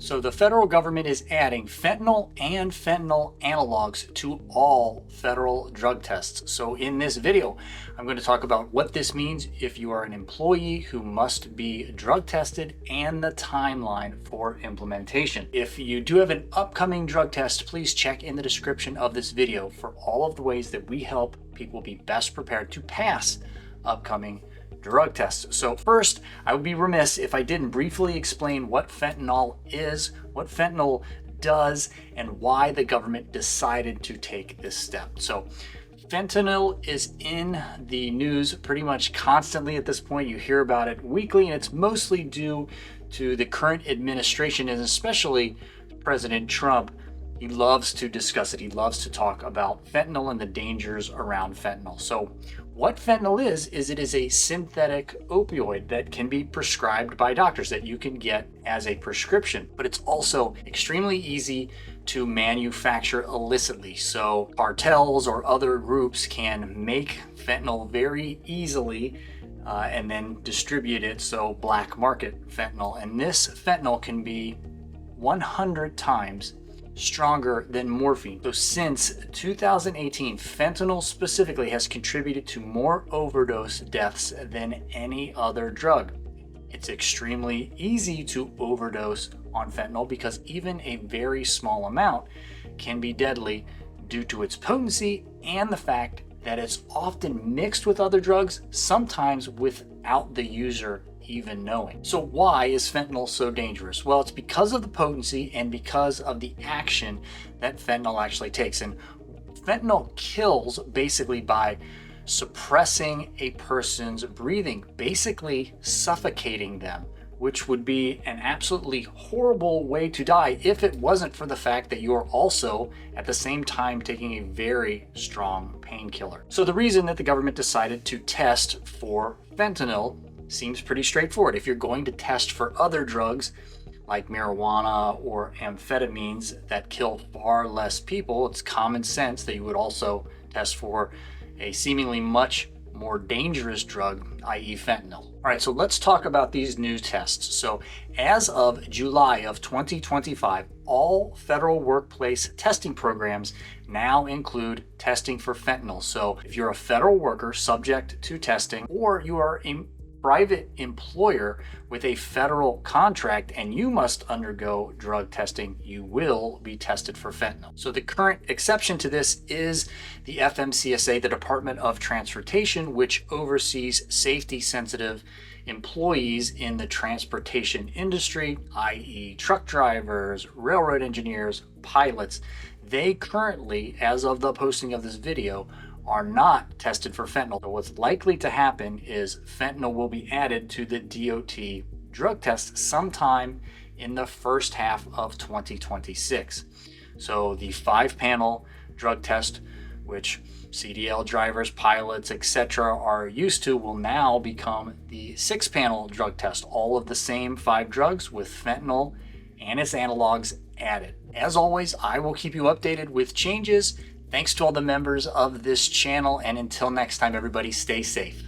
So the federal government is adding fentanyl and fentanyl analogs to all federal drug tests. So in this video, I'm going to talk about what this means if you are an employee who must be drug tested and the timeline for implementation. If you do have an upcoming drug test, please check in the description of this video for all of the ways that we help people be best prepared to pass upcoming drug tests. So first, I would be remiss if I didn't briefly explain what fentanyl is, what fentanyl does, and why the government decided to take this step. So fentanyl is in the news pretty much constantly at this point. You hear about it weekly, and it's mostly due to the current administration, and especially President Trump. He loves to discuss it. He loves to talk about fentanyl and the dangers around fentanyl. So what fentanyl is it is a synthetic opioid that can be prescribed by doctors, that you can get as a prescription. But it's also extremely easy to manufacture illicitly. So cartels or other groups can make fentanyl very easily and then distribute it, so black market fentanyl. And this fentanyl can be 100 times stronger than morphine. So since 2018, fentanyl specifically has contributed to more overdose deaths than any other drug. It's extremely easy to overdose on fentanyl because even a very small amount can be deadly due to its potency and the fact that it's often mixed with other drugs, sometimes without the user even knowing. So why is fentanyl so dangerous? Well, it's because of the potency and because of the action that fentanyl actually takes. And fentanyl kills basically by suppressing a person's breathing, basically suffocating them, which would be an absolutely horrible way to die if it wasn't for the fact that you are also at the same time taking a very strong painkiller. So the reason that the government decided to test for fentanyl seems pretty straightforward. If you're going to test for other drugs like marijuana or amphetamines that kill far less people, it's common sense that you would also test for a seemingly much more dangerous drug, i.e. fentanyl. All right, so let's talk about these new tests. So as of July of 2025, all federal workplace testing programs now include testing for fentanyl. So if you're a federal worker subject to testing, or you are a private employer with a federal contract and you must undergo drug testing, you will be tested for fentanyl. So the current exception to this is the FMCSA, the Department of Transportation, which oversees safety sensitive employees in the transportation industry, i.e. truck drivers, railroad engineers, pilots. They currently, as of the posting of this video, are not tested for fentanyl. So what's likely to happen is fentanyl will be added to the DOT drug test sometime in the first half of 2026. So the 5-panel drug test, which CDL drivers, pilots, etc. are used to, will now become the 6-panel drug test. All of the same 5 drugs with fentanyl and its analogs added. As always, I will keep you updated with changes. Thanks to all the members of this channel, and until next time, everybody, stay safe.